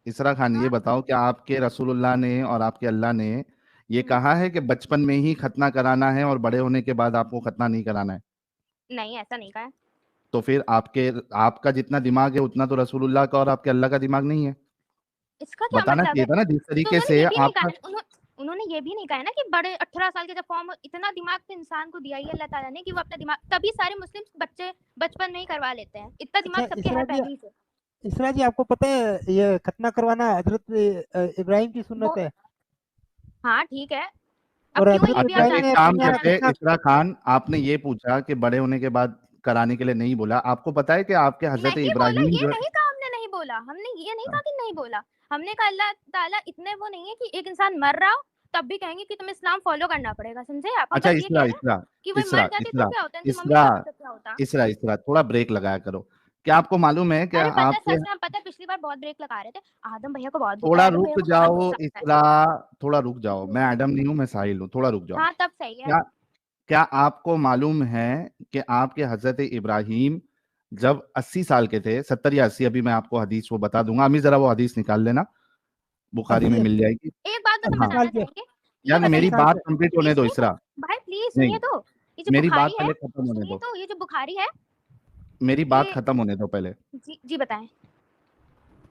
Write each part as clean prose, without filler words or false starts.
इसरा खान, ये हाँ। बताओ कि आपके रसूलुल्लाह ने और आपके अल्लाह ने ये हम्म, कहा है कि बचपन में ही खतना कराना है और बड़े होने के बाद आपको खतना नहीं कराना है? नहीं ऐसा नहीं कहा है। तो फिर आपका जितना दिमाग है उतना तो रसूलुल्लाह का और आपके अल्लाह का दिमाग नहीं है। इसका क्या बताना मतलब चाहिए है? था ना जिस तो तरीके उन्होंने से ये भी नहीं कहा आपका। ना, उन्होंने ये भी नहीं कहा है ना कि बड़े 18 साल के जब फॉर्म, इतना दिमाग तो इंसान को दिया ही अल्लाह ताला ने कि वो अपना दिमाग, तभी सारे मुस्लिम बच्चे बचपन में ही करवा लेते हैं, इतना अच्छा दिमाग सबके है पहले ही से। इसरा जी आपको पता है ये खतना करवाना हजरत इब्राहिम की वो सुन्नत है। हाँ ठीक है, अब और क्यों है हजरत ये भी आप इब्राहिम अच्छा, एक ने जानते अपने काम हैं यहाँ क्या? करते हैं, खतना। इसरा खान, आपने ये पूछा कि बड़े होने के बाद कराने के लिए नहीं बोला। आपको पता है कि आपके हजरत नहीं बोला, इब्राहिम ये जो है। नहीं कहा हमने, नहीं बोला हमने, ये नहीं कहा कि नहीं बोला। हमने कहा अल्लाह ताला इतने वो नहीं है कि एक इंसान मर रहा हो तब भी कहेंगे कि तुम्हें इस्लाम फॉलो करना पड़ेगा, समझे आप? हम अच्छा, बस ये इसरा कह रहे हैं इसरा कि वही इसरा मर जाते तो इसरा क्या होता है, इनकी मम्मी इसरा पापा तो क्या होता। इसरा इसरा थोड़ा ब्रेक लगाया करो। क्या आपको मालूम है कि अरे पता है, आपके। सच में हम, पता है पिछली बार बहुत ब्रेक लगा रहे थे, आदम भैया को बहुत थोड़ा आदम भैया रुक को बहुत जाओ गुस्सा आता है। इसरा, थोड़ा रुक जाओ। मैं एडम नहीं हूँ, मैं साहिल हूँ, थोड़ा रुक जाओ। हाँ तब सही है। क्या क्या आपको मालूम है कि आपके हजरत इब्राहिम जब 80 साल के थे, 70 या 80, अभी मैं आपको हदीस वो बता दूंगा, अमी जरा वो हदीस निकाल लेना, बुखारी में 80 मिल जाएगी। एक बात बस हम 80 हाँ, साल बताना के। चाहेंगे, ये यार अस्सी मेरी बताइए, साल बात के कंप्लीट प्लीज होने दो सुनिए तो, इसरा। भाई प्लीज नहीं, सुनिए तो, ये जो मेरी बात बुखारी है, पहले खत्म होने सुनिए दो। तो, ये जो बुखारी है मेरी बात ये, खत्म होने दो पहले। जी जी बताएं।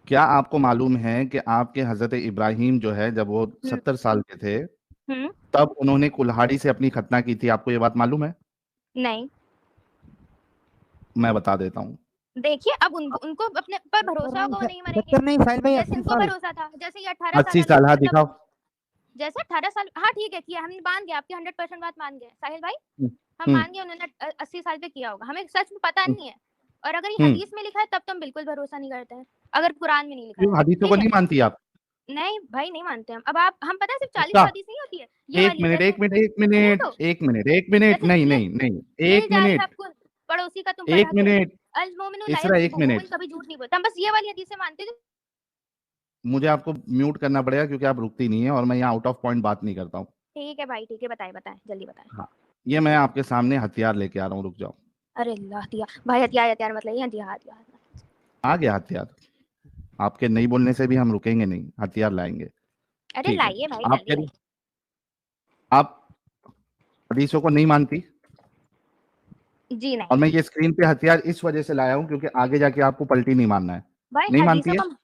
क्या आपको मालूम है कि आपके हजरत इब्राहिम जो है, जब वो हम्म 70 साल के थे हम्म। तब उन्होंने कुल्हाड़ी से अपनी खतना की थी? आपको ये बात मालूम है? नहीं, मैं बता देता हूँ। देखिए अब उनको अपने पर भरोसा होगा, वो नहीं मरेंगे। 70 नहीं साहिल भाई, जैसे 80 इनको साल। भरोसा था, जैसे ये 18 साल 80 वाले, साल, हाँ मतलब दिखाओ। जैसे 18 साल, हाँ ठीक है किया, हमने मान गया आपकी 100% बात मान गए साहिल भाई, हम्म हम हम्म मान गए उन्होंने 80 साल पे किया होगा, हमें सच में पता हम्म नहीं है। और अगर ये हम्म। हदीस में लिखा है तब तो हम बिल्कुल भरोसा नहीं करते हैं, अगर कुरान में नहीं लिखा है क्यों तो, हदीसों को ठीक है। नहीं मानती आप? नहीं भाई नहीं मानते हम, अब आप, हम पता है सिर्फ 40 पक्का? हदीस नहीं होती है ये एक वाली, मिनट जैसे एक मिनट एक सुनिए मिनट तो, एक मिनट एक मिनट, जैसे नहीं नहीं नहीं, मिल एक जाए मिनट सब कुछ, पड़ोसी का तुम एक पढ़ा करो, मिनट अल मोमिनु ला इसरा, एक यज़लिबु, मोमिन मिनट। कभी झूठ नहीं बोलता, हम बस ये वाली हदीसें मानते हैं। मुझे आपको म्यूट करना पड़ेगा क्योंकि आप रुकती नहीं है और मैं यहाँ आउट ऑफ पॉइंट बात नहीं करता हूँ। ठीक है भाई ठीक है, बताएं बताएं जल्दी बताएं। हाँ, ये मैं आपके सामने हथियार लेके आ रहा हूँ, रुक जाओ। अरे अल्लाह दिया भाई, हथियार हथियार मतलब ये हथियार हथियार। आ गया हथियार। आपके नहीं बोलने से भी हम रुकेंगे नहीं, हथियार लाएंगे। अरे ठीक है। लाइए भाई आप जल्दी कह रही, लाइए। आप हदीसों को नहीं मानती। जी और नहीं। मैं ये स्क्रीन पे हथियार इस वजह से लाया हूँ क्योंकि आगे जाके आपको पलटी नहीं मानना है। भाई नहीं मानती हदीसों है? को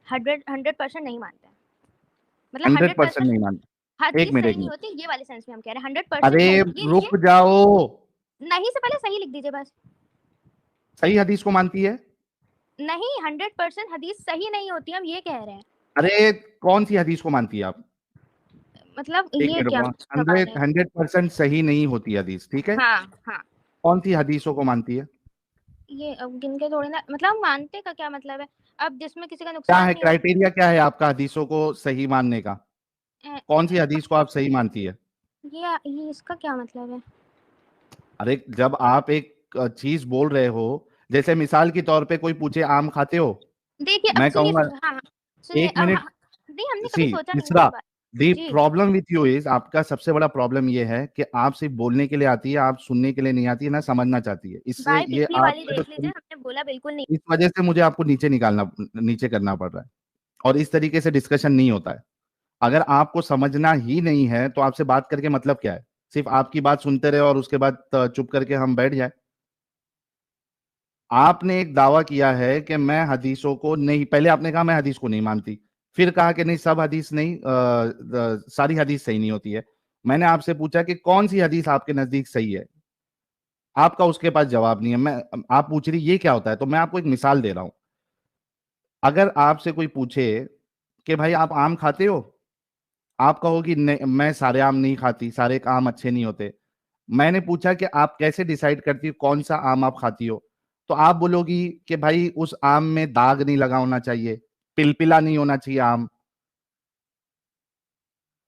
100% नहीं मानते हैं, मतलब 100% 100% नहीं मानती। एक हदीस मिनट सही एक नहीं मिनट। होती, ये वाले सेंस में हम कह रहे हैं 100% अरे नहीं, ये रुक जाओ। नहीं से पहले सही लिख दीजिए बस। सही हदीस को मानती है? नहीं 100% हदीस सही नहीं होती, हम ये कह रहे हैं। अरे कौन सी हदीस को मानती है आप? मतलब एक ये मिनट क्या रुको। सवाल है? 100% सही नहीं होती हदीस, ठीक है? हाँ हाँ। कौन सी हदीसों को मानती है? ये अब गिन के थोड़ी ना, मतलब हम मानते का क्या मतलब है, अब जिसमें किसी का क्या नुकसान है नहीं हो। क्राइटेरिया, क्या है आपका हदीसों को सही मानने का? कौन सी हदीस को आप सही मानती है? ये इसका क्या मतलब है? अरे जब आप एक चीज बोल रहे हो, जैसे मिसाल के तौर पे कोई पूछे आम खाते हो, देखिए अब मैं सुनिए कहूंगा। सुनिए, हाँ हाँ सुनिए, एक अब मिनट। हाँ, नहीं हमने सी कभी सोचा नहीं तीसरा, ये बात। दी जी प्रॉब्लम विथ यू इज, आपका सबसे बड़ा प्रॉब्लम ये है कि आप सिर्फ बोलने के लिए आती है, आप सुनने के लिए नहीं आती है, ना समझना चाहती है। इससे भाई ये पिछली वाली आपका जो देख लीजिए, हमने बोला बिल्कुल नहीं। इस वजह से मुझे आपको नीचे निकालना, नीचे करना पड़ रहा है। और इस तरीके से डिस्कशन नहीं होता है। अगर आपको समझना ही नहीं है तो आपसे बात करके मतलब क्या है? सिर्फ आपकी बात सुनते रहे और उसके बाद चुप करके हम बैठ जाए? आपने एक दावा किया है कि मैं हदीसों को नहीं, पहले आपने कहा मैं हदीस को नहीं मानती, फिर कहा कि नहीं सब हदीस नहीं, सारी हदीस सही नहीं होती है। मैंने आपसे पूछा कि कौन सी हदीस आपके नजदीक सही है, आपका उसके पास जवाब नहीं है। मैं, आप पूछ रही ये क्या होता है, तो मैं आपको एक मिसाल दे रहा हूं। अगर आपसे कोई पूछे कि भाई आप आम खाते हो, आप कहोगी नहीं, मैं सारे आम नहीं खाती, सारे आम अच्छे नहीं होते। मैंने पूछा कि आप कैसे डिसाइड करती हो कौन सा आम आप खाती हो, तो आप बोलोगी कि भाई उस आम में दाग नहीं लगा होना चाहिए, पिलपिला नहीं होना चाहिए आम।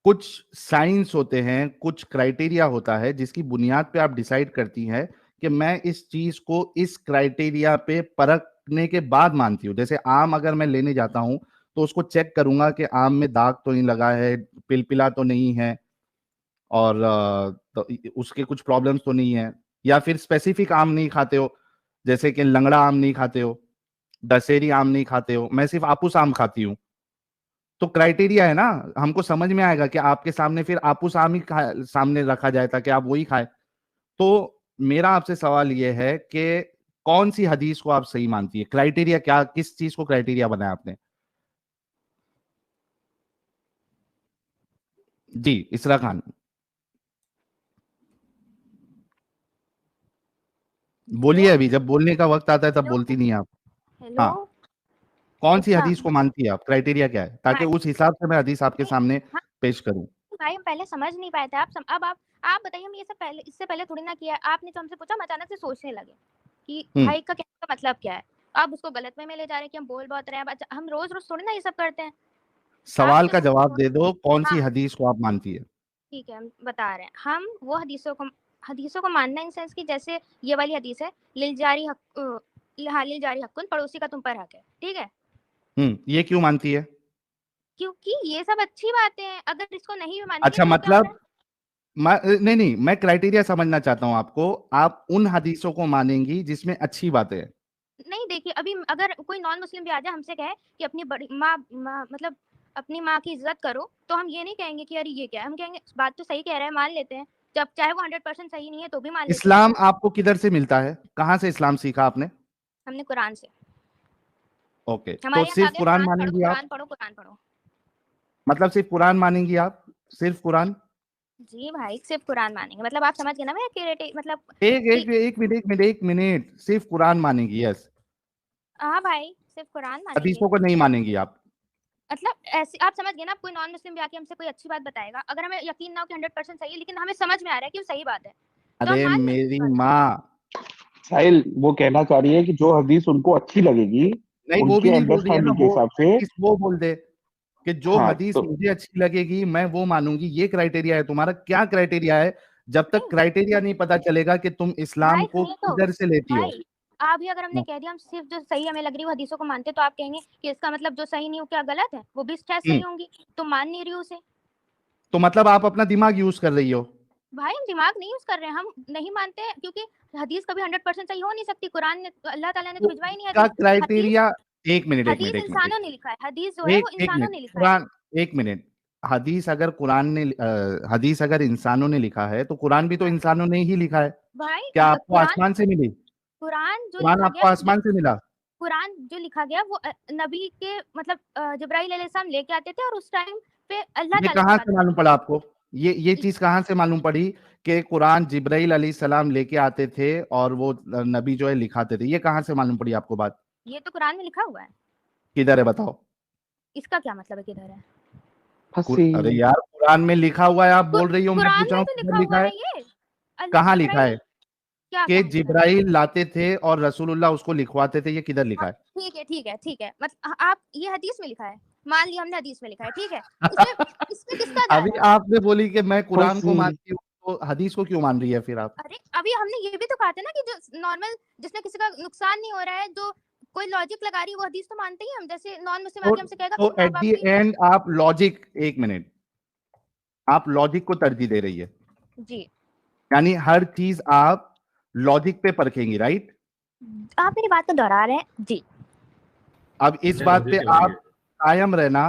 कुछ साइंस होते हैं, कुछ क्राइटेरिया होता है जिसकी बुनियाद पे आप डिसाइड करती हैं कि मैं इस चीज को इस क्राइटेरिया पे परखने के बाद मानती हूँ। जैसे आम अगर मैं लेने जाता हूँ तो उसको चेक करूंगा कि आम में दाग तो नहीं लगा है, पिलपिला तो नहीं है, और तो उसके कुछ प्रॉब्लम्स तो नहीं है। या फिर स्पेसिफिक आम नहीं खाते हो, जैसे कि लंगड़ा आम नहीं खाते हो, दशहरी आम नहीं खाते हो, मैं सिर्फ आपूस आम खाती हूँ, तो क्राइटेरिया है ना, हमको समझ में आएगा कि आपके सामने फिर आपूस आम ही सामने रखा जाए ताकि आप वही खाए। तो मेरा आपसे सवाल ये है कि कौन सी हदीस को आप सही मानती है, क्राइटेरिया क्या, किस चीज को क्राइटेरिया बनाया आपने? जी इसरा खान, बोलिए, हेलो अभी जब बोलने का वक्त आता है तब हेलो बोलती नहीं आप। हेलो। हाँ, कौन सी अच्छा हदीस को मानती है आप, क्राइटेरिया क्या है, ताकि भाई, उस हिसाब से मैं हदीस आपके नहीं, सामने हाँ पेश करूं। भाई, हम पहले समझ नहीं पाए थे। अब आप बताइए, हम ये सब पहले, इससे पहले थोड़ी ना किया है। आपने जो हमसे पूछा, हम अचानक से सोचने लगे कि हम्म भाई का कहने का मतलब क्या है। आप उसको गलत में ले जा रहे हैं कि हम बोल बहुत रहे हैं। अब हम रोज रोज थोड़ी ना ये सब करते हैं। सवाल आपने का जो जवाब दे दो, कौन सी हाँ हदीस को आप मानती है? ठीक है, हम बता रहे हैं। हम वो हदीसों को मानना इन सेंस की, जैसे ये वाली हदीस है, लिल जारी हक्कुन, पड़ोसी का तुम पर हक है। ठीक है, ये क्यों मानती है? क्योंकि ये सब अच्छी बातें हैं। अगर इसको नहीं भी मानेंगे अच्छा, तो क्या होता है। मतलब नहीं नहीं, मैं क्राइटेरिया समझना चाहता हूं आपको। आप उन हदीसों को मानेंगी जिसमें अच्छी बातें हैं? नहीं देखिए, अभी अगर कोई नॉन मुस्लिम भी आ जाए हमसे कहे कि अपनी बड़ी माँ मतलब अपनी माँ की इज्जत करो, तो हम ये नहीं कहेंगे कि अरे ये क्या है। हम कहेंगे बात तो सही कह रहा है, मान लेते हैं। जब चाहे वो 100% सही नहीं है तो भी मान लेते हैं। इस्लाम आपको किधर से मिलता है, कहां से इस्लाम सीखा आपने? हमने कुरान से। ओके, तो हमारे यहाँ कहा सिर्फ गया कुरान कुरान पढ़ो, मानेंगी आप? कुरान पढ़ो, कुरान पढ़ो। मतलब सिर्फ कुरान मानेंगी आप, सिर्फ कुरान? जी भाई, सिर्फ कुरान मानेंगे। मतलब आप समझ गए ना मेरा क्रिएटिव मतलब एक कि एक एक मिनट, एक मिनट, एक मिनट, सिर्फ कुरान मानेंगी, यस? हाँ भाई, सिर्फ कुरान मानेंगे। हदीसों को नहीं मानेंगी आप? मतलब ऐसे आप समझ गए ना। आप कोई नॉन मुस्लिम भी आके हमसे कोई अच्छी बात बताएगा, अगर हमें यकीन ना हो कि 100% सही है, लेकिन हमें समझ में आ रहा है कि वो सही बात है, तो हम अरे मान लेंगे मेरी उस बात को। माँ, साहिल वो कहना चाह रही है कि जो हदीस उनको अच्छी लगेगी नहीं वो भी उनके नहीं बोल रही है ना, अंडरस्टैंडिंग के वो हिसाब से। हदीस वो बोल दे कि जो हाँ हदीस तो मुझे अच्छी लगेगी मैं वो मानूंगी, ये क्राइटेरिया है तुम्हारा? क्या क्राइटेरिया है? जब तक नहीं क्राइटेरिया नहीं पता चलेगा कि तुम इस्लाम भाई को सुनिए तो, किधर से लेती हो। भाई अभी अगर हमने कह दिया हम सिर्फ जो सही हमें लग रही है वो हदीसों को मानते, तो आप कहेंगे कि इसका मतलब जो सही नहीं हो क्या गलत है, वो भी शायद सही हम्म, होंगी। तो मान नहीं रही हूँ उसे। तो मतलब आप अपना दिमाग यूज कर रही हो? भाई हम दिमाग नहीं यूज कर रहे हैं, हम नहीं मानते हैं, क्योंकि हदीस कभी 100% सही हो नहीं सकती। कुरान ने, अल्लाह ताला ने तो तो भिजवाई नहीं इसका हदीस। हदीस क्राइटेरिया, एक मिनट, एक मिनट, हदीस एक मिनट, इंसानों ने लिखा है। हदीस जो है वो एक इंसानों मिनट, ने लिखा है। कुरान, एक मिनट। हदीस अगर कुरान ने हदीस अगर इंसानों ने लिखा है तो कुरान भी तो हाँ इंसानों ने ही लिखा है। भाई, क्या आपको कुरान आसमान से मिली? कुरान जो कुरान लिखा गया आपको वो आसमान से मिला? कुरान जो लिखा गया वो नबी के मतलब जिब्राइल अलैहिस्सलाम लेके आते थे, और उस टाइम पे अल्लाह ये ताला कहाँ से सिखाते थे। मालूम पड़ा आपको? ये चीज कहाँ से मालूम पड़ी कि कुरान जिब्राइल अलैहि सलाम लेके आते थे और वो नबी जो है लिखाते थे? ये कहाँ से मालूम पड़ी आपको बात? ये तो कुरान में लिखा हुआ है। किधर है बताओ? इसका क्या मतलब है किधर है? फंसी। अरे यार, कुरान में लिखा हुआ है, आप बोल रही हो, मैं कुरान पूछ रहा में हूँ तो किधर लिखा हुआ लिखा है? है ये। कहाँ लिखा जिब्राइल है क्या कि कहाँ लिखा है? जिब्राइल लाते थे और रसूलुल्लाह उसको लिखवाते थे? ये किधर लिखा हाँ, है? ठीक है ठीक है ठीक है। मतलब आप ये हदीस में लिखा है, मान लिया हमने हदीस में लिखा है, ठीक है। उसमें इसमें किसका अभी दायरा है? आपने बोली कि मैं कुरान को फंसी। मानती हूँ, तो हदीस को क्यों मान रही है फिर आप? अरे अभी हमने ये भी तो कहा था ना कि जो नॉर्मल, जिसमें किसी का नुकसान नहीं हो रहा है, जो कोई लॉजिक लगा रही है, वो हदीस तो मानते ही हम। जैसे नॉन मुस्लिम तो आके हमसे कहेगा तो मेरे माँ एट बाप दी की। एंड आप लॉजिक, एक मिनट, आप लॉजिक को तरजीह दे रही है, जी, यानी हर चीज आप लॉजिक पे परखेंगी, राइट? आप मेरी बात को दोहरा रहे हैं जी। अब इस बात पे आप कायम रहना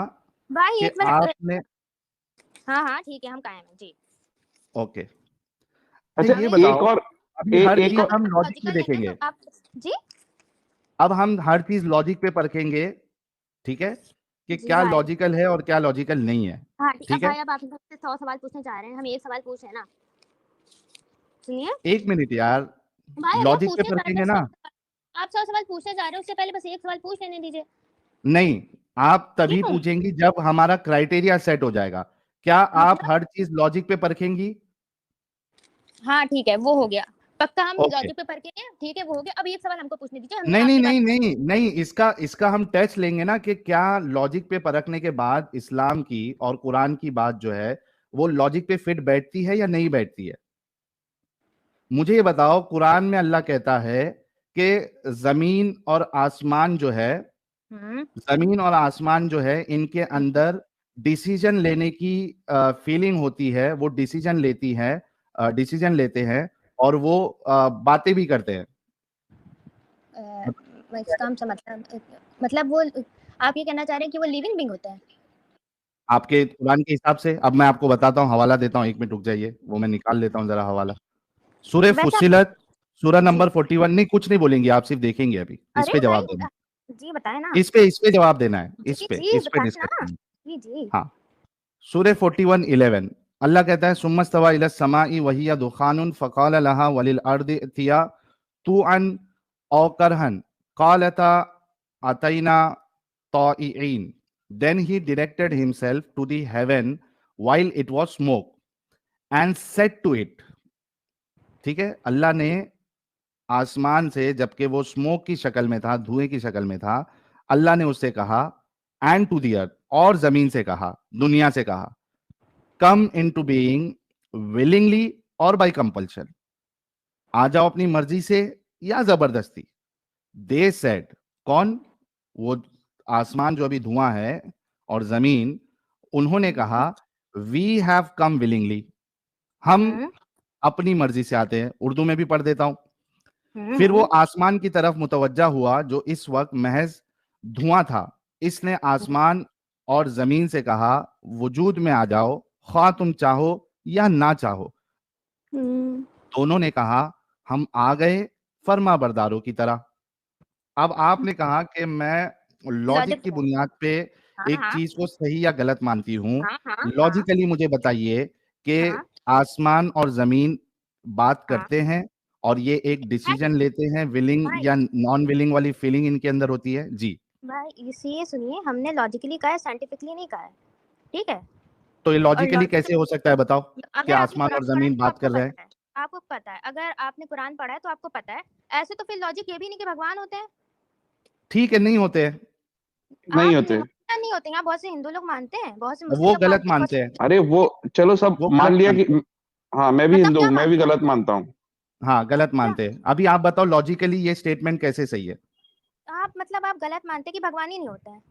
भाई कि एक मिनट। आपने, हाँ हाँ ठीक है, हम कायम हैं जी। ओके। अच्छा अच्छा ये हमें एक बताओ, और अभी हर एक चीज और हम लॉजिक पे लॉजिकल नहीं है तो देखेंगे, आप जी। अब हम हर चीज लॉजिक पे परखेंगे, ठीक है, कि जी क्या भाई। लॉजिकल है और क्या लॉजिकल नहीं है, हाँ ठीक। अब ठीक है? भाई अब आप मुझसे 100 सवाल पूछने जा रहे हैं, हम एक सवाल पूछे ना। सुनिए एक मिनट यार, भाई, हम लोग लॉजिक पे पूछने जा रहे परखेंगे हैं ना? 100 सवाल। आप 100 सवाल पूछने जा रहे हैं, उससे पहले बस एक सवाल पूछ लेने दीजिए। नहीं, आप तभी क्यों? पूछेंगी जब हमारा क्राइटेरिया सेट हो जाएगा। क्या आप मतलब हर चीज लॉजिक पे परखेंगी? हाँ ठीक है, वो हो गया। पक्का हम ओके। लॉजिक पे परखेंगे, ठीक है वो हो गया। अब एक सवाल हमको पूछने दीजिए, हमने नहीं नहीं आपकी बात। नहीं नहीं नहीं, इसका इसका हम टेस्ट लेंगे ना कि क्या लॉजिक पे परखने के बाद इस्लाम की और कुरान की बात जो है वो लॉजिक पे फिट बैठती है या नहीं बैठती है। मुझे ये बताओ, कुरान में अल्लाह कहता है कि जमीन और आसमान जो है, हम्म जमीन और आसमान जो है, इनके अंदर डिसीजन लेने की फीलिंग होती है, वो डिसीजन लेती है, डिसीजन लेते हैं, और वो बातें भी करते हैं। इसका हम मतलब वो आप ये कहना चाह रहे हैं कि वो लिविंग बीइंग होता है? आपके कुरान के हिसाब से। अब मैं आपको बताता हूँ, हवाला देता हूँ, 1 मिनट रुक जाइए, वो मैं निकाल लेता हूँ जरा हवाला। सूरह वैसे फुस्सिलत, सूरह जी नंबर 41। नहीं कुछ नहीं बोलेंगे आप, सिर्फ देखेंगे अभी, इस अरे पे जवाब भाई देना जी बताए ना है, इस पे जवाब देना है, जी इस जी पे बताए डिस्कस ना करना है। जी जी हाँ, सूरह 41:11 अल्लाह कहता है सुम्मस्तवा इला समाई वहिया दुखानुन फकाल लहा वलिल अर्दि इतिया तुअन औ करहन कालता अतैना ताइइन। Then he directed himself to the heaven while it was smoke and said to it, ठीक है, अल्लाह ने आसमान से, जबकि वो स्मोक की शक्ल में था, धुएं की शक्ल में था, अल्लाह ने उससे कहा, एंड टू दी अर्थ, और जमीन से कहा, दुनिया से कहा, कम इन टू बीइंग विलिंगली और बाई कंपल्शन, आ जाओ अपनी मर्जी से या जबरदस्ती। दे सेड, कौन? वो आसमान जो अभी धुआं है और जमीन, उन्होंने कहा, वी हैव कम विलिंगली, हम हम्म अपनी मर्जी से आते हैं। उर्दू में भी पढ़ देता हूं। हम्म फिर वो हम्म, आसमान की तरफ मुतवज्जा हुआ जो इस वक्त महज धुआं था। इसने आसमान और जमीन से कहा, वजूद में आ जाओ, ख्वाह तुम चाहो या ना चाहो। हम्म, दोनों ने कहा, हम आ गए फर्मा बरदारों की तरह। अब आपने कहा कि मैं लॉजिक लॉजिक की है बुनियाद पे हाँ एक हाँ चीज को सही या गलत मानती हूं। हाँ हाँ हाँ लॉजिकली मुझे बताइए कि हाँ आसमान और जमीन बात हाँ करते हैं और ये एक भाई डिसीजन लेते हैं, विलिंग भाई या नॉन विलिंग वाली फीलिंग इनके अंदर होती है जी। भाई इसे सुनिए, हमने लॉजिकली कहा है, साइंटिफिकली नहीं कहा है, ठीक है। तो ये और लॉजिकली कैसे लॉजिकली हो सकता है बताओ कि अगर आपने आसमान और कुरान पढ़ा है जमीन तो बात आपको कर रहे हैं? पता है, आपको पता है, अगर आपने कुरान पढ़ा है तो आपको पता है। ऐसे तो फिर लॉजिक ये भी नहीं कि भगवान होते हैं। ठीक है, नहीं होते हैं, नहीं आप होते। नहीं होते, यहाँ बहुत से हिंदू लोग मानते हैं, बहुत से मुस्लिम वो लोग गलत मानते हैं, बहुत मानते हैं, से अरे वो चलो सब वो मान गलत लिया मानते हैं। कि हाँ मैं भी मतलब हिंदू क्या हूँ, मैं भी मानते हैं? गलत मानता हूँ। हाँ, गलत क्या मानते हैं। अभी आप बताओ लॉजिकली ये स्टेटमेंट कैसे सही है? आप मतलब आप गलत मानते हैं कि भगवान ही नहीं होते हैं?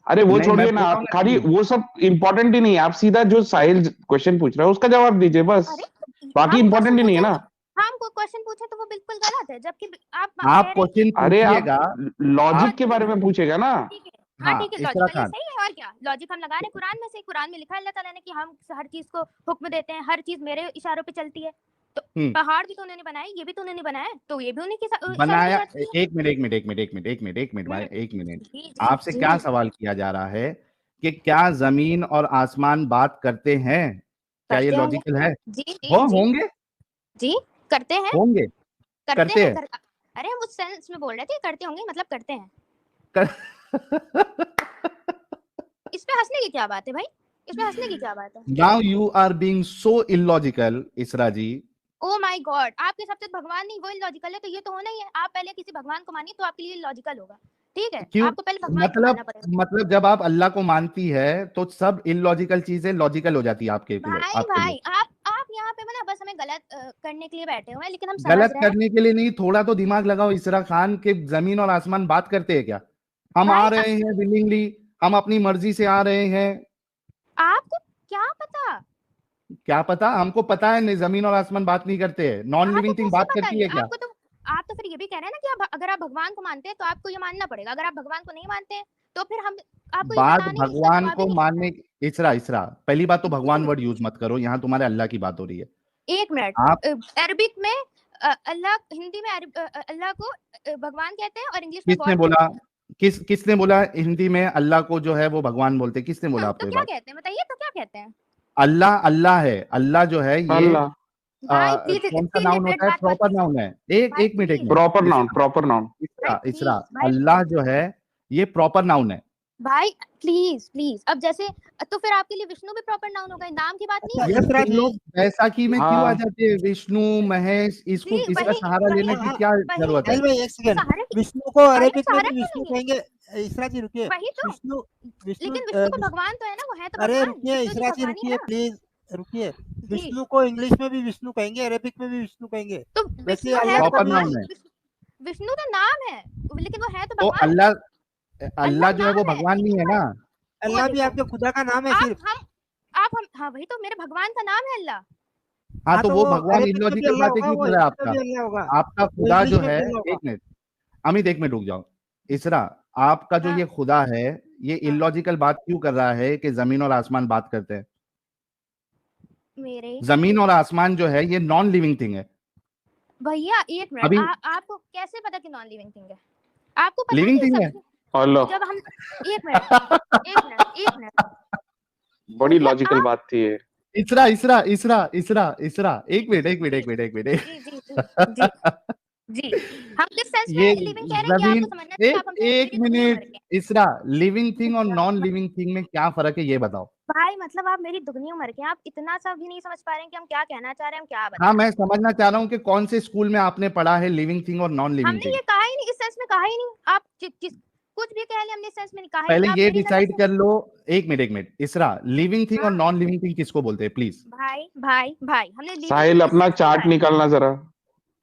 अरे वो नहीं, मैं छोड़िए ना, बोल रहा आप हूँ ना खाली कि वो सब इम्पोर्टेंट ही नहीं है। आप सीधा जो साहिल क्वेश्चन पूछ रहा है उसका जवाब दीजिए बस। अरे बाकी हम क्वेश्चन इम्पोर्टेंट ही नहीं है पूछे ना। तो हम को क्वेश्चन पूछे तो वो बिल्कुल गलत है, जबकि आप आप कह रहे हैं क्वेश्चन अरे आप पूछिएगा। लॉजिक आप के बारे में पूछेगा ना। ठीक है। हाँ हाँ, ठीक है, इसरा लॉजिकली खान। सही है, और क्या लॉजिक हम लगा रहे हैं कुरान में से। कुरान में लिखा है अल्लाह ताला ने कि हम हर चीज को हुक्म देते हैं, हर चीज मेरे इशारों पे चलती है। तो हम्म पहाड़ भी तो उन्होंने बनाए, ये भी तो उन्होंने बनाया, तो ये भी उन्हीं के इशारे पे बनाया। चलती है। एक मिनट भाई, हम्म, 1 मिनट। जी जी आपसे जी क्या सवाल किया जा रहा है कि क्या जमीन और आसमान बात करते हैं? क्या ये करते होंगे लॉजिकल है? जी जी जी होंगे, जी करते हैं होंगे, करते करते हैं हैं, अरे हम उस सेंस में बोल रहे थे, करते होंगे मतलब करते हैं। कर... इसमें हंसने की क्या बात है भाई, इसमें हंसने की क्या बात है? Now you are being so illogical, इसरा जी। ओ माय गॉड, आपके हिसाब से भगवान नहीं वो लॉजिकल है, तो ये तो होना ही है। आप पहले किसी भगवान को मानिए तो आपके लिए लॉजिकल होगा, ठीक है। क्यों? आपको पहले भगवान को मतलब मानना पड़ेगा। मतलब जब आप अल्लाह को मानती है तो सब इलॉजिकल चीजें लॉजिकल हो जाती है आपके लिए, भाई आपके लिए। भाई आप यहाँ पे ना बस हमें गलत करने के लिए बैठे हुए हैं, लेकिन हम समझ गलत रहे हैं। करने के लिए नहीं, थोड़ा तो दिमाग लगाओ इसरा खान, के जमीन और आसमान बात करते हैं क्या? हम आ भाई रहे हैं विलिंगली, हम अपनी मर्जी से आ रहे हैं। आपको क्या पता? क्या पता? हमको पता है नहीं, जमीन और आसमान बात नहीं करते हैं। नॉन हाँ तो लिविंग थिंग कैसे बात पता करती ये है क्या? आपको? तो आप तो फिर ये भी कह रहे हैं ना कि आप अगर आप भगवान को मानते हैं तो आपको ये मानना पड़ेगा, अगर आप भगवान को नहीं मानते हैं तो फिर हम आपको ये बात बताने की इसका भगवान जवाब ही को नहीं देना मानने इसरा इसरा पहली बात तो है। भगवान वर्ड यूज मत करो, यहाँ तुम्हारे अल्लाह की बात हो रही है। एक मिनट, आप अरबिक में अल्लाह, हिंदी में अल्लाह को भगवान कहते हैं और इंग्लिश में किसने गॉड कहते बोला? हैं। किसने बोला हिंदी में अल्लाह को जो है वो भगवान बोलते हैं? किसने बोला आपको तो ये क्या बात? कहते हैं बताइए, तो क्या कहते हैं? अल्लाह अल्लाह है, अल्लाह जो है ये अल्लाह भाई प्लीज कौन सा इतनी नाउन लिटरेट होता है? बात मत प्रॉपर कीजिए। नाउन है। भाई एक प्लीज मिनट प्रॉपर नाउन, इसरा प्रॉपर नाउन। भाई इसरा प्लीज भाई अल्लाह जो है ये प्रॉपर नाउन है। भाई प्लीज प्लीज अब जैसे, तो फिर आपके लिए विष्णु भी प्रॉपर नाउन होगा, नाम की बात नहीं अच्छा है? यार इसरा तुम जी, लोग बैसाखी में क्यों आ हाँ जाते हैं? विष्णु महेश, इसको जी इसका वही सहारा वही लेने हाँ की हाँ, क्या वही जरूरत है? साहिल भाई एक तो सेकंड। सहारे की विष्णु को भाई तो अरेबिक में सहारा भी क्यों विष्णु लेंगे? कहेंगे। इसरा जी रुकिए। वही तो, विष्णु विष्णु लेकिन विष्णु को भगवान तो है ना, वो है तो अरे भगवान, रुकिए विष्णु जी इसरा जी भगवान ही है रुकिए ना। प्लीज रुकिए। जी विष्णु को इंग्लिश में भी विष्णु कहेंगे, अरेबिक में भी विष्णु कहेंगे। तो वैसे विष्णु है अल्लाह तो को प्रॉपर भी। भगवान, नाउन है। विष्णु तो नाम है, लेकिन वो है तो तो भगवान। अल्लाह अल्लाह अल्लाह जो है वो नाम है, भगवान नहीं लेकिन है वो ना? वो अल्लाह भी देखो, आपके खुदा का नाम है आप सिर्फ। हम हाँ वही तो, मेरे भगवान का नाम है अल्लाह। हाँ, हाँ तो तो वो वो भगवान अरेबिक में भी इलॉजिकल अल्लाह बातें होगा, क्यों वो कर रहा है हिंदी में आपका? भी अल्लाह होगा, आपका वो खुदा इंग्लिश जो में है, भी अल्लाह होगा। एक मिनट अमित, 1 मिनट रुक जाओ। इसरा, आपका जो हाँ ये खुदा है ये हाँ। इलॉजिकल बात क्यों कर रहा है कि जमीन और आसमान बात करते हैं? मेरे जमीन और आसमान जो है ये नॉन लिविंग थिंग है। भैया एक मिनट, अभी आपको कैसे पता कि नॉन लिविंग थिंग है? आपको पता लिविंग नहीं थिंग है। सब हेलो, जब हम एक मिनट बड़ी भैया लॉजिकल आप बात थी ये। इसरा इसरा इसरा इसरा इसरा एक मिनट एक मिनट एक मिनट एक मिनट जी जी जी जी हम किस सेंस ये में लिविंग कह रहे हैं कि जमीन, आपको समझना चाहिए, आप हमसे एक मेरी दुनिया में मिनट मर के इसरा, लिविंग थिंग और नॉन लिविंग थिंग में क्या फर्क है ये बताओ। भाई मतलब आप मेरी दुनिया में मर के आप इतना सा भी नहीं समझ पा रहे हैं कि हम क्या कहना चाह रहे हैं, हम क्या बता हाँ, रहे मैं हैं। समझना चाह रहा हूँ कि कौन से स्कूल में आपने पढ़ा है लिविंग थिंग और नॉन लिविंग हमने थिंग। ये कहा ही नहीं, इस सेंस में कहा ही नहीं। आप कुछ भी कह ले, हमने इस सेंस में नहीं कहा ही पहले नहीं। आप ये मेरी नजर डिसाइड से कर लो। एक मिनट इसरा, लिविंग थिंग और हाँ नॉन लिविंग थिंग किसको बोलते हैं प्लीज? भाई भाई भाई हमने लिविंग साहिल, थिंग इस अपना सेंस में कहा चार्ट है, निकालना जरा।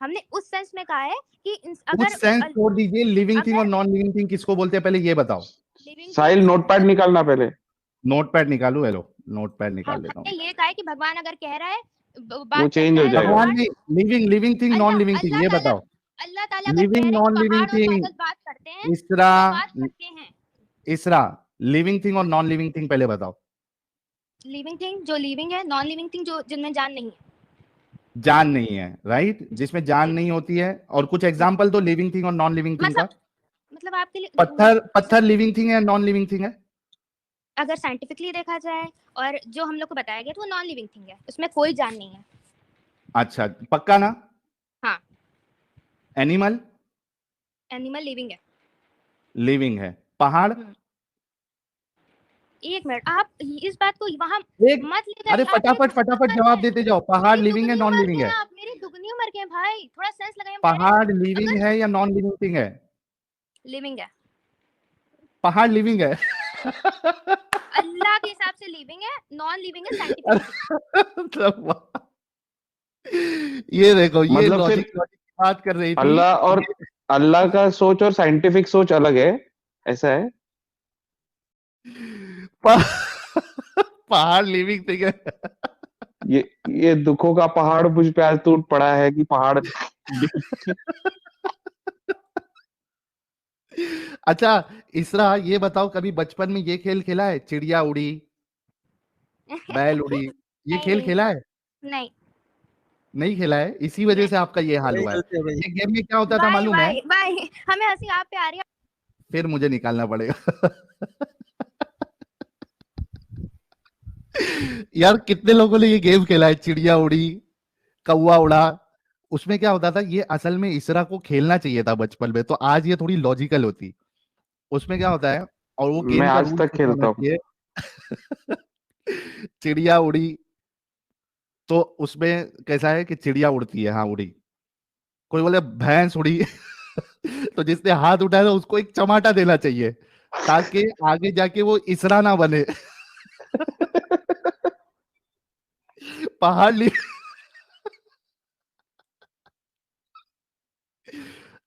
हमने उस सेंस में कहा है कि कुछ सेंस छोड़ दीजिए, लिविंग थिंग और अगर नॉन लिविंग थिंग किसको बोलते हैं पहले ये बताओ। लिविंग साहिल, थिंग नोटपैड निकालना पहले। नोटपैड निकालू? हेलो, नोटपैड निकाल लेता हूँ। हमने ये कहा है कि भगवान अगर कह रहा है वो बात चेंज करता हो है जाएगा। भगवान पहाड़, नहीं, living living thing non living thing ये बताओ। अल्लाह ताला अगर कह लिविंग रहे हैं नॉन कि लिविंग पहाड़ और थिंग, बादल बात करते हैं इसरा तो बात करते हैं। इसरा, लिविंग थिंग और नॉन लिविंग थिंग पहले बताओ। लिविंग थिंग जो लिविंग है, नॉन लिविंग थिंग जो जिनमें जान नहीं है। जान नहीं है, राइट, जिसमें जान नहीं होती है। और कुछ एग्जांपल तो लिविंग थिंग और नॉन लिविंग थिंग का। मतलब आपके लिए पत्थर, पत्थर लिविंग थिंग है नॉन लिविंग थिंग है? अगर साइंटिफिकली देखा जाए और जो हम लोग को बताया गया तो वो नॉन लिविंग थिंग है, उसमें कोई जान नहीं है। अच्छा, पक्का ना? हाँ, एनिमल एनिमल लिविंग है। लिविंग है। पहाड़? एक मिनट, आप इस बात को वहां एक, मत लेकर, अरे आप मेरी फटाफट दुगनी फटाफट उम्र के जवाब हैं, देते जाओ। पहाड़ मेरी लिविंग है दुगनी नॉन उम्र लिविंग के है? हैं आप, मेरी दुगनी उम्र के हैं भाई, थोड़ा सेंस लगाइए। हम कह रहे पहाड़ हैं लिविंग अगर है या नॉन लिविंग थिंग है? लिविंग है, पहाड़ लिविंग है। अल्लाह के हिसाब से लिविंग है, नॉन लिविंग है साइंटिफिकली। ये देखो, ये मतलब फिर लॉजिक लॉजिक की बात कर रही थी। अल्लाह और अल्लाह का सोच और साइंटिफिक सोच अलग है, ऐसा है। पहाड़ लिविंग थिंग है। ये दुखों का पहाड़ मुझ पे आज टूट पड़ा है कि पहाड़। अच्छा इसरा, ये बताओ कभी बचपन में ये खेल खेला है, चिड़िया उड़ी, बैल उड़ी? ये नहीं खेल नहीं खेला है? नहीं नहीं खेला है, इसी वजह नहीं से आपका ये हाल वही हुआ है। गलती है भैया। ये गेम में क्या होता था बाय मालूम है? बाय बाय, हमें हंसी आप पे आ रही है। फिर मुझे निकालना पड़ेगा। यार कितने लोगों ने ये गेम खेला है, चिड़िया उड़ी, कौवा उड़ा? उसमें क्या होता था, ये असल में इसरा को खेलना चाहिए था बचपन में, तो आज ये थोड़ी लॉजिकल होती। उसमें क्या होता है, और वो मैं गेम का आज रूल तक पता होना खेलता हूँ। चाहिए। चिड़िया उड़ी, तो उसमें कैसा है कि चिड़िया उड़ती है, हाँ उड़ी। कोई बोले भैंस उड़ी। तो जिसने हाथ उठाया था उसको एक चमाटा देना चाहिए, ताकि आगे जाके वो इसरा ना बने। पहाड़ ली।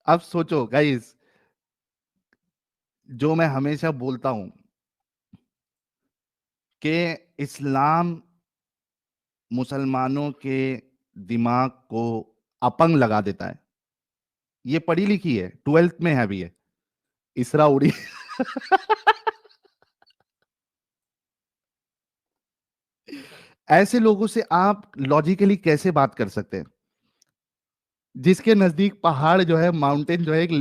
अब सोचो गाइस, जो मैं हमेशा बोलता हूं कि इस्लाम मुसलमानों के दिमाग को अपंग लगा देता है। ये पढ़ी लिखी है, 12th में है अभी ये, इसरा उड़ी। ऐसे लोगों से आप लॉजिकली कैसे बात कर सकते हैं, जिसके नजदीक पहाड़ जो है, माउंटेन जो है एक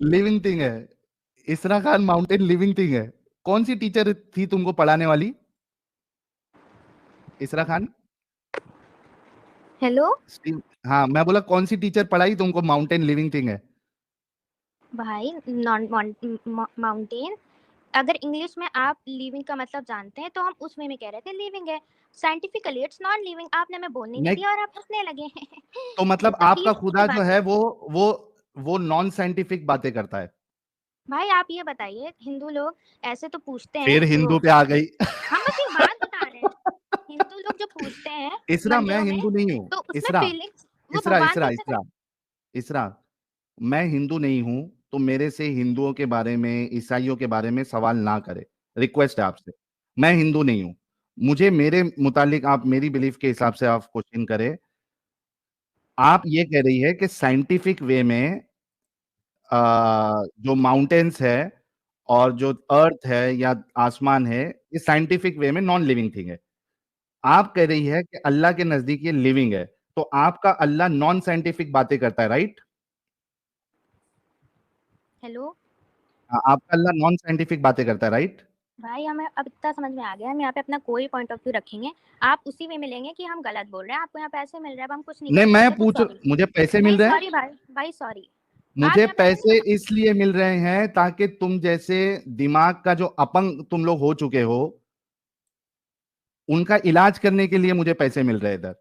लिविंग थिंग है। इसरा खान माउंटेन लिविंग थिंग है। कौन सी टीचर थी तुमको पढ़ाने वाली, इसरा खान? हेलो हाँ, मैं बोला कौन सी टीचर पढ़ाई तुमको माउंटेन लिविंग थिंग है? भाई, नॉन माउंटेन, अगर इंग्लिश में आप लिविंग का मतलब जानते हैं तो हम उस वे में कह रहे थे लिविंग है, साइंटिफिकली इट्स नॉन लिविंग। आपने हमें बोलने नहीं नहीं, दिया और आप हंसने लगे। तो मतलब इतना आपका प्लीज खुदा जो बात है वो नॉन साइंटिफिक बातें करता है। भाई आप ये बताइए, हिंदू लोग ऐसे तो पूछते हैं फिर वो, हिंदू पे आ गई। हम बस एक बात बता रहे हैं, हिंदू लोग जो पूछते हैं इसरा, मैं मंदिरों में हिंदू नहीं हूँ। तो उसमें इसरा फीलिंग्स वो इसरा भगवान इसरा कैसे कर... इसरा इसरा, मैं हिंदू नहीं हूं, तो मेरे से हिंदुओं के बारे में, ईसाइयों के बारे में सवाल ना करे। रिक्वेस्ट है आपसे। मैं हिंदू नहीं हूं, मुझे मेरे मुतालिक आप मेरी बिलीफ के हिसाब से आप क्वेश्चन करें। आप ये कह रही है कि साइंटिफिक वे में जो माउंटेन्स है और जो अर्थ है या आसमान है, ये साइंटिफिक वे में नॉन लिविंग थिंग है। आप कह रही है कि अल्लाह के नजदीक ये लिविंग है, तो आपका अल्लाह नॉन साइंटिफिक बातें करता है, राइट? हेलो आपका अल्लाह नॉन साइंटिफिक बातें करता है, राइट? भाई, हमें अब इतना समझ में आ गया, हम यहाँ पे अपना कोई पॉइंट ऑफ व्यू रखेंगे, आप उसी वे में लेंगे कि हम गलत बोल रहे हैं, आपको यहाँ पैसे मिल रहे हैं, अब हम कुछ नहीं नहीं, कर मैं सकते, तो पूछ, सॉरी। मुझे पैसे मिल नहीं रहे हैं। सॉरी भाई, भाई सॉरी। मुझे यहाँ पे पैसे इसलिए मिल रहे हैं ताकि तुम जैसे दिमाग का जो अपंग तुम लोग हो चुके हो, उनका इलाज करने के लिए मुझे पैसे मिल रहे हैं इधर,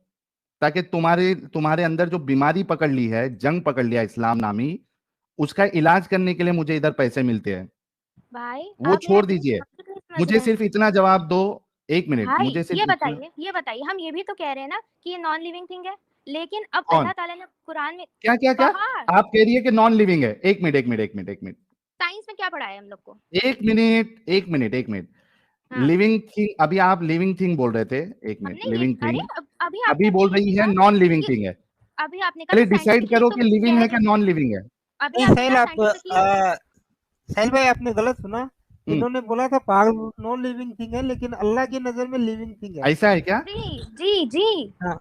ताकि तुम्हारे तुम्हारे अंदर जो बीमारी पकड़ ली है, जंग पकड़ लिया इस्लाम नामी, उसका इलाज करने के लिए मुझे इधर पैसे मिलते हैं। भाई वो आप छोड़ मेरे दीजिए, लॉजिक नहीं समझ मुझे रहे हैं। सिर्फ इतना जवाब दो। एक मिनट, भाई मुझे सिर्फ इतना। ये बताइए, हम ये भी तो कह रहे हैं ना कि ये नॉन लिविंग थिंग है, लेकिन अब कौन? अल्लाह ताला ने कुरान में क्या क्या क्या? पहाड़, आप कह रही है कि नॉन लिविंग है। एक मिनट, एक मिनट, एक मिनट, एक मिनट, साइंस में क्या पढ़ाया है हम लोग को? एक मिनट, एक मिनट, एक मिनट। हाँ, लिविंग थिंग, अभी आप लिविंग थिंग बोल रहे थे। एक मिनट, हमने ये, लिविंग अरे थिंग अभी अभी आपने बोल ये रही है कहा नॉन लिविंग कि थिंग है। अभी आपने कहा पहले कि डिसाइड साइंटिफिकली करो तो कि लिविंग कह है रहे, कि नॉन लिविंग है। अभी नहीं आपने साहिल, कहा आप साइंटिफिकली। साहिल भाई आपने गलत सुना। हम्म, इन्होंने बोला था पागल नॉन लिविंग थिंग है, लेकिन अल्लाह की नजर में लिविंग थिंग है। ऐसा है क्या? जी जी जी। हाँ,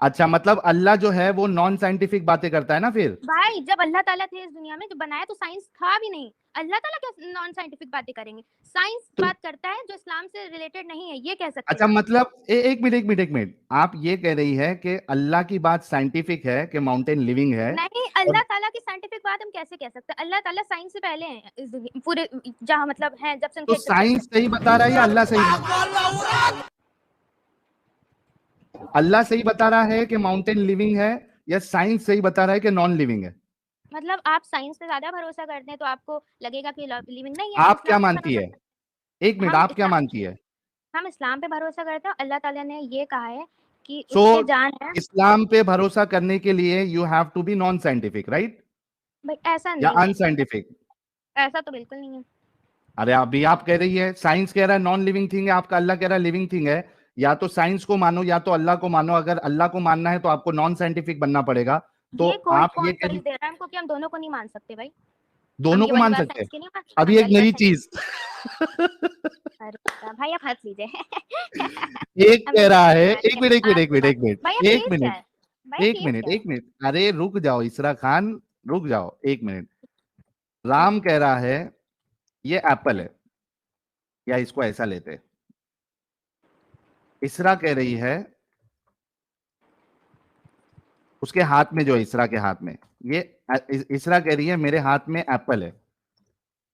अच्छा, मतलब अल्लाह जो है वो नॉन साइंटिफिक बातें करता है ना फिर? भाई जब अल्लाह ताला थे इस दुनिया में, जो बनाया तो साइंस था भी नहीं, अल्लाह ताला क्या नॉन साइंटिफिक बातें करेंगे? साइंस तो बात करता है जो इस्लाम से रिलेटेड नहीं है, ये कह सकते अच्छा, हैं आप। मतलब एक मिनट, एक मिनट, एक मिनट, आप ये कह रही है कि अल्लाह की बात साइंटिफिक है कि माउंटेन लिविंग है? नहीं, और अल्लाह ताला की साइंटिफिक बात हम कैसे कह सकते हैं? अल्लाह ताला साइंस से पहले हैं इस पूरे, जहाँ मतलब है, जब से तो उनकी साइंस एग्जिस्टेंस सही बता रहा है या अल्लाह सही, अल्लाह सही बता रहा है कि माउंटेन लिविंग है, या साइंस सही बता रहा है कि नॉन लिविंग है? मतलब आप साइंस पे ज्यादा भरोसा करते हैं, तो आपको लगेगा कि लिविंग नहीं है, हम आप क्या इस्लाम पे मानती है? भरोसा, एक मिनट, हम आप क्या इस्लाम मानती है? हम इस्लाम पे भरोसा करते हैं। अल्लाह ताला ने ये कहा है कि सो उसके जान है। इस्लाम पे भरोसा करने के लिए you have to be non scientific, right? भाई ऐसा या नहीं है, अनसाइंटिफिक? ऐसा तो बिल्कुल नहीं है। अरे अभी आप कह रही है, साइंस कह रहा है नॉन लिविंग थिंग है, आपका अल्लाह कह रहा है लिविंग थिंग है। या तो साइंस को मानो या तो अल्लाह को मानो। अगर अल्लाह को मानना है तो आपको नॉन साइंटिफिक बनना पड़ेगा। तो ये कोई आप ये कौन कह रही, दलील दे रहा है हमको कि हम दोनों को नहीं मान सकते भाई? हम दोनों ये को वाली मान बात सकते हैं। साइंस की नहीं मान, अभी ये एक वाली बात नई साइंस। चीज अरे भाई आप हंस लीजिए। एक हमें कह कुछ रहा नहीं है, समझ एक मिनट, एक मिनट, एक आपकी मिनट, बात। एक मिनट, भाई एक केस क्या मिनट, है? भाई एक केस मिनट, क्या है? एक मिनट, अरे रुक जाओ इसरा खान, रुक जाओ एक मिनट। राम कह रहा है ये एप्पल है, या इसको ऐसा लेते हैं। इसरा कह रही है, उसके हाथ में जो है, इसरा के हाथ में ये, इसरा कह रही है मेरे हाथ में एप्पल है,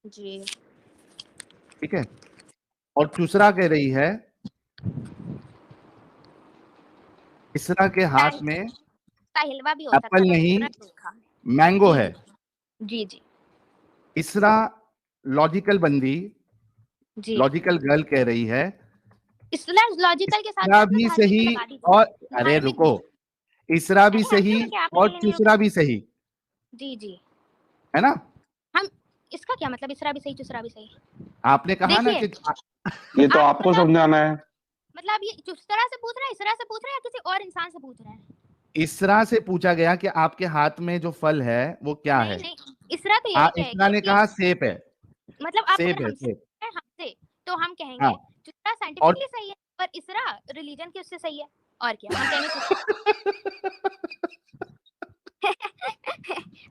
जी ठीक है? और चुसरा कह रही है इसरा के हाथ मैंग में हिलवा भी हो सकता एप्पल है, नहीं, मैंने देखा। मैंगो जी है। जी जी इसरा लॉजिकल बंदी, जी। लॉजिकल गर्ल कह रही है इसलिए लॉजिकल के साथ इसरा साथ ना भी धार्मिक सही, भी लगा दीजिए। और अरे धार्मिक रुको, भी। इसरा भी नहीं सही ऐसे तो क्या, आप और अकेले नहीं चुसरा रुके। भी सही, जी जी। है ना? हम, इसका क्या मतलब, इसरा भी सही चुसरा भी सही? आपने कहा ना देखिए, कि ये तो आप आपको मतलब समझाना है। मतलब ये चुसरा से पूछ रहे हैं, इसरा से पूछ रहे हैं, या किसी और इंसान से पूछ रहे हैं? इसरा से पूछा गया कि आपके हाथ में जो फल है वो क्या नहीं है? नहीं, इसरा तो यही इसरा कहेगी ने कि कहा सेब है, मतलब आप सेब अगर है, हमसे सेब। पूछ रहे हैं, हमसे, तो हम हाँ, कहेंगे चुसरा और साइंटिफिकली सही है, पर इसरा रिलीजन की उससे सही है। और क्या हम कहेंगे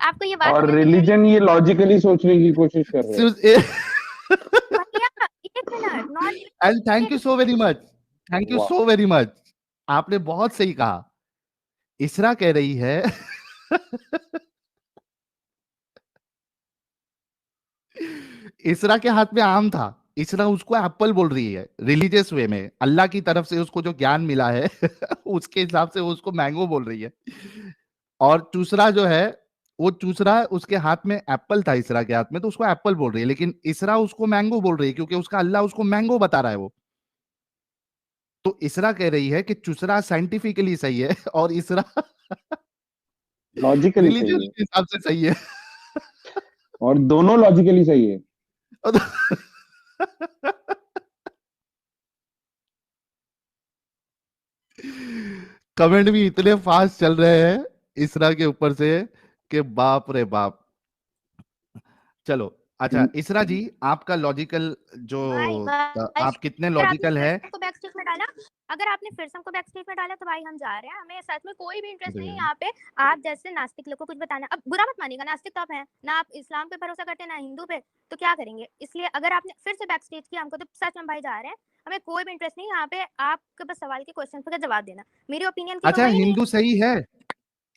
आपको ये बात और समझ में नहीं आई? रिलीजन ये लॉजिकली सोचने की कोशिश कर रहे हैं। भैया एक minute, non and thank you so very much, thank you वाह, सो वेरी मच। आपने बहुत सही कहा। इसरा कह रही है इसरा के हाथ में आम था, इसरा उसको एप्पल बोल रही है रिलीजियस वे में, अल्लाह की तरफ से उसको जो ज्ञान मिला है उसके हिसाब से वो उसको मैंगो बोल रही है। और दूसरा जो है, वो दूसरा उसके हाथ में एप्पल था, इसरा के हाथ में, तो उसको एप्पल बोल रही है, लेकिन इसरा उसको मैंगो बोल रही है क्योंकि उसका अल्लाह उसको मैंगो बता रहा है वो। तो इसरा कह रही है कि चुसरा साइंटिफिकली सही है और इसरा लॉजिकली रिलीजन सही है, के हिसाब से सही है। और दोनों लॉजिकली सही है। कमेंट भी इतने फास्ट चल रहे हैं इसरा के ऊपर से कि बाप रे बाप। चलो अच्छा इसरा जी, आपका लॉजिकल जो भाई आप कितने अगर आपने लॉजिकल फिर है? से हमको बैक स्टेज में डाला, अगर आपने फिर से हमको बैक स्टेज में डाला तो भाई हम जा रहे हैं, हमें सच में कोई भी इंटरेस्ट नहीं है यहाँ पे आप जैसे नास्तिक लोग को कुछ बताना। अब बुरा मत मानिएगा, नास्तिक तो आप हैं ना, आप इस्लाम पे भरोसा करते हैं ना हिंदू पे, तो क्या करेंगे। इसलिए अगर आपने फिर से बैक स्टेज किया हमको, तो सच में भाई जा रहे हैं, हमें कोई भी इंटरेस्ट नहीं यहाँ पे आपके बस सवाल के क्वेश्चन का जवाब देना। मेरी ओपिनियन की तो अच्छा वही नहीं हिंदू सही है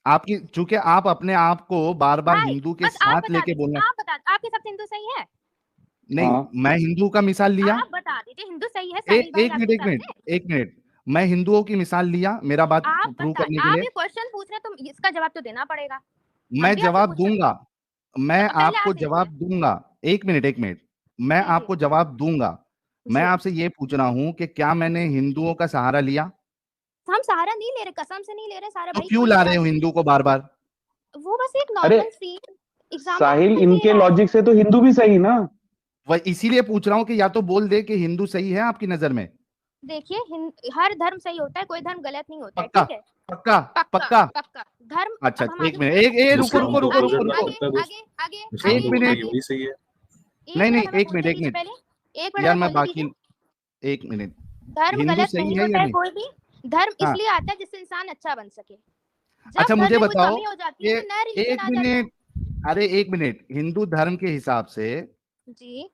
आपकी, चूंकि आप अपने आप को बार बार भाई, हिंदू के बस आप साथ बता लेके दीजिए, बोलना। आप बता आपके हिसाब से हिंदू सही है? नहीं हाँ। मैं हिंदू का मिसाल लिया। आप बता दीजिए हिंदू सही है साहिल एक भाई एक आपके मिनट एक हिसाब मिनट से? एक मिनट, मैं हिंदुओं की मिसाल लिया मेरा बात आप प्रूव बता, करने के आप लिए। ये क्वेश्चन पूछ रहे हैं तो इसका जवाब तो देना पड़ेगा। हम मैं भी आपसे जवाब पूछ रहे हैं, दूंगा, मैं तो पहले आपको आप जवाब दीजिए। दूंगा। एक मिनट एक मिनट, मैं जी जी आपको जवाब दूंगा। मैं जी, आपसे ये पूछ रहा हूं कि क्या मैंने हिंदुओं का सहारा लिया? हम सहारा नहीं ले रहे, कसम से नहीं ले रहे सहारा तो भाई, क्यों कोई ला भी रहे हो आके हिंदू को बार बार? वो बस एक अरे नॉर्मल सी साहिल, एग्जांपल दे इनके रहा है। लॉजिक से तो हिंदू भी सही ना। वह इसीलिए पूछ रहा हूं कि या तो बोल दे कि हिंदू सही है आपकी नजर में। देखिए हर धर्म सही होता है, कोई धर्म गलत नहीं होता है, पक्का ठीक है। पक्का पक्का पक्का। पक्का धर्म। अच्छा अब हम एक आगे मिनट, बढ़े, एक रुको इस्लाम रुको तो रुको अगर रुको आगे रुको। गलत आगे है तो आगे आगे इस्लाम एक तो आगे बोलता है मिनट, कि आगे वही सही है। नहीं एक नहीं मिनट हमें एक मिनट बोलने एक दीजिए मिनट पहले, एक मिनट यार हमें मैं बोलने बाकी, दीजिए। एक मिनट। धर्म हिंदू गलत सही नहीं है या होता है नहीं? कोई भी। धर्म हाँ इसलिए आता है जिससे इंसान अच्छा बन सके। अच्छा जब धर्म मुझे में कोई बताओ कमी हो जाती कि है तो नया रिलीजन एक आ जाता है। मिनट, अरे एक मिनट, हिंदू धर्म के हिसाब से जी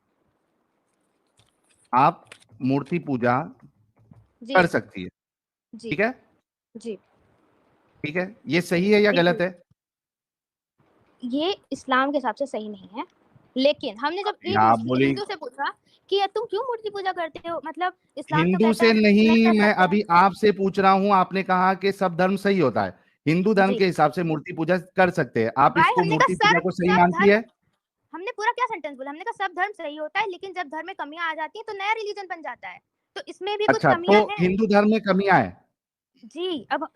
आप मूर्ति पूजा जी कर सकती है, जी ठीक है? जी ठीक है, ये सही है या जी गलत जी। है? ये इस्लाम के हिसाब से सही नहीं है, लेकिन हमने जब एक आप बोली हिंदू से पूछा कि तुम क्यों मूर्ति पूजा करते हो, मतलब इस्लाम तो हिंदू कहता से है नहीं नहीं, कर मैं सकते अभी हैं। आपसे पूछ रहा हूं। आपने कहा कि सब धर्म सही होता है, हिंदू धर्म जी के हिसाब से मूर्ति पूजा कर सकते हैं। आप भाई इसको हमने मूर्ति कहा पूजा सर को सही सब मानती धर्म, है? हमने पूरा क्या सेंटेंस बोला, हमने कहा सब धर्म सही होता है, लेकिन जब धर्म में कमियां आ जाती हैं तो नया रिलीजन बन जाता है, तो इसमें भी कुछ अच्छा तो कमियां हैं। हिंदू धर्म में कमियां है, जी अब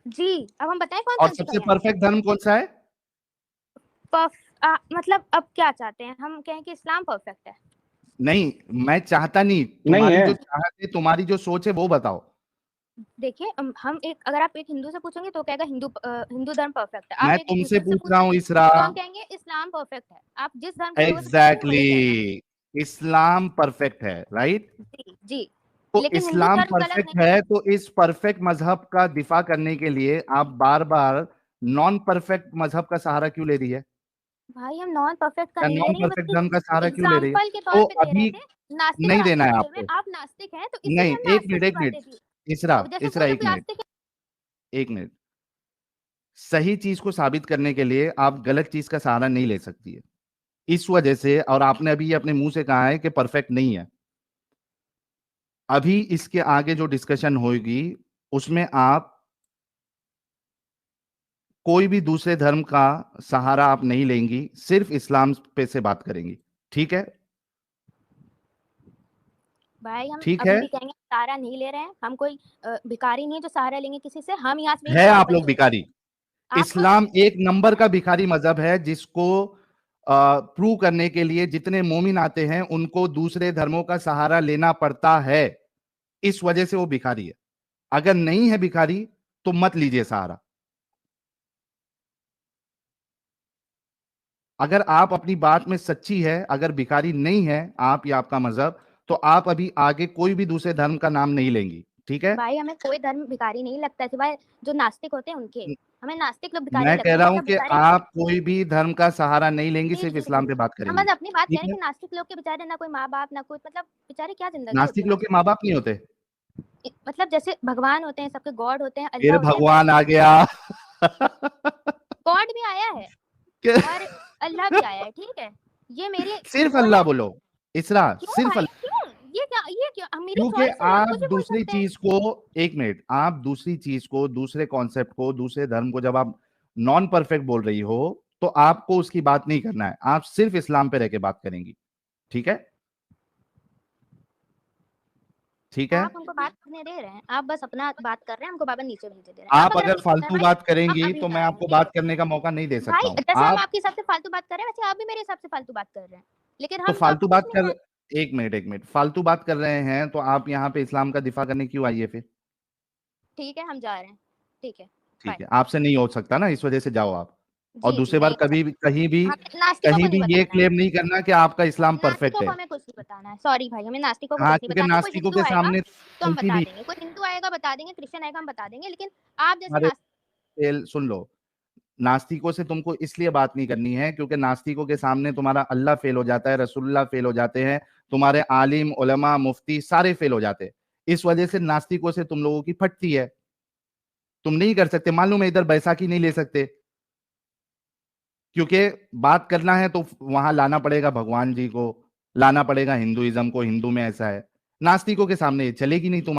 हम बताएं कौन और कौन सी सबसे कमियां हैं। परफेक्ट धर्म कौन सा है? मतलब अब क्या चाहते हैं हम कहें कि इस्लाम परफेक्ट है? नहीं मैं चाहता नहीं, नहीं तुम्हारी है। जो चाहत है, तुम्हारी जो सोच है वो बताओ। देखिए हम एक, अगर आप एक हिंदू से पूछेंगे तो कहेगा हिंदू धर्म परफेक्ट है। आप मैं एक तुमसे मुस्लिम से पूछ रहा हूँ पूछेंगे इसरा। तो हम कहेंगे इस्लाम परफेक्ट है। आप जिस धर्म के लोगों से पूछेंगे एग्जैक्टली वही कहना। exactly. इस्लाम परफेक्ट है, राइट? जी जी, तो लेकिन हिंदू इस्लाम धर्म गलत परफेक्ट नहीं है। है, तो इस परफेक्ट मजहब का दिफा करने के लिए आप बार बार नॉन परफेक्ट मजहब का सहारा क्यों ले रही है, भाई हम नॉन परफेक्ट का या नहीं ले नॉन रहे हैं, परफेक्ट बस धर्म का सहारा क्यों ले रही है? एग्जाम्पल के तौर तो पे दे रहे अभी थे। नास्तिक और नहीं देना आस्तिक है बोल रहे आपको। हैं, आप नास्तिक हैं तो इसीलिए नहीं हमने आस्तिक की एक मिनट बातें की। इसरा, अब जैसे इसरा कोई एक भी मिनट, आस्तिक है। एक मिनट। सही चीज को साबित करने के लिए आप गलत चीज का सहारा नहीं ले सकती है, इस वजह से। और आपने अभी ये अपने मुंह से कहा है कि परफेक्ट नहीं है। अभी इसके आगे जो डिस्कशन होगी उसमें आप कोई भी दूसरे धर्म का सहारा आप नहीं लेंगी, सिर्फ इस्लाम पे से बात करेंगी, ठीक है? भाई हम ठीक अभी है, भी कहेंगे सहारा नहीं ले रहे हैं, हम कोई भिखारी नहीं है जो सहारा लेंगे किसी से। हम यहाँ से है आप एग्जाम्पल लोग दे रहे हैं भिखारी। आपको। इस्लाम एक नंबर का भिखारी मजहब है, जिसको प्रूव करने के लिए जितने मोमिन आते हैं उनको दूसरे धर्मों का सहारा लेना पड़ता है, इस वजह से वो भिखारी है। अगर नहीं है भिखारी तो मत लीजिए सहारा। अगर आप अपनी बात में सच्ची है, अगर भिखारी नहीं है आप या आपका मजहब, तो आप अभी आगे कोई भी दूसरे धर्म का नाम नहीं लेंगी, ठीक है? भाई हमें कोई धर्म भिखारी नहीं लगता है सिवाय जो नास्तिक होते हैं उनके। हमें नास्तिक लोग भिखारी मैं लगते कह हैं, रहा हूं मतलब कि बेचारे। आप कोई भी धर्म का सहारा नहीं लेंगी, जी सिर्फ जी इस्लाम जी, पे बात हम करेंगी, बस अपनी बात कह ठीक रहे हैं है? कि नास्तिक लोग के बेचारे ना कोई माँ बाप ना कुछ, मतलब बेचारे क्या जिंदगी होती नास्तिक है लोग के उनकी। माँ बाप नहीं होते? मतलब जैसे भगवान होते हैं, सबके गॉड होते हैं, अल्लाह फिर होते हैं, भगवान वैसे आ गया। गॉड भी आया है कि- और अल्लाह भी आया है, ठीक है। ये मेरी सिर्फ वो अल्लाह है। बोलो इसरा, क्यों सिर्फ भाई अल्लाह। क्यों, ये क्या मेरी क्योंकि चॉइस है, हम आप कुछ भी बोल दूसरी सकते हैं। चीज को, एक मिनट, आप दूसरी चीज को, दूसरे कॉन्सेप्ट को, दूसरे धर्म को जब आप नॉन परफेक्ट बोल रही हो तो आपको उसकी बात नहीं करना है, आप सिर्फ इस्लाम पे रह के बात करेंगी, ठीक है? ठीक है। आप हमको बात करने दे रहे हैं, आप बस अपना बात कर रहे हैं, हमको बाबा नीचे भेजे दे रहे हैं। आप अगर अगर नीचे फालतू भाई बात हम करेंगी अभी तो जा मैं रहे हैं, आपको ठीक है बात करने का मौका नहीं दे सकता भाई। हूं। जैसे हम आप आपके हिसाब से फालतू बात कर रहे हैं, वैसे आप भी मेरे हिसाब से फालतू बात कर रहे हैं, लेकिन तो हम फालतू कुछ बात नहीं कर, है। एक मिनट, फालतू बात कर रहे हैं तो आप यहाँ पे इस्लाम का दिफा करने क्यों आई है फिर? ठीक है हम जा रहे हैं, ठीक है। ठीक Fine. है, आपसे नहीं हो सकता ना, इस वजह से जाओ आप। और जी, दूसरी जी, बार नहीं, कभी भी कहीं भी हमें नास्तिकों को नहीं ये बताना है। क्लेम नहीं करना कि आपका इस्लाम परफेक्ट नास्तिकों को है। हमें कुछ नहीं बताना है। सॉरी भाई, हमें नास्तिकों को हाँ, कुछ नहीं क्योंकि बताना है। कोई नास्तिकों हिंदू के आएगा सामने तो हम गलती बता भी देंगे, कोई हिंदू आएगा बता देंगे, क्रिश्चियन आएगा हम बता देंगे, लेकिन आप जैसे हमारे नास्तिक सुन लो, नास्तिकों से तुमको इसलिए बात नहीं करनी है क्योंकि नास्तिकों के सामने तुम्हारा अल्लाह फेल हो जाता है, रसूलुल्लाह फेल हो जाते हैं, तुम्हारे आलिम उलमा मुफ्ती सारे फेल हो जाते हैं। इस वजह से नास्तिकों से तुम लोगों की फटती है। तुम नहीं कर सकते, मालूम है, इधर बैसाखी नहीं ले सकते क्योंकि बात करना है तो वहां लाना पड़ेगा भगवान जी को, लाना पड़ेगा हिंदुइज्म को, हिंदू में ऐसा है। नास्तिकों के सामने ये चलेगी नहीं।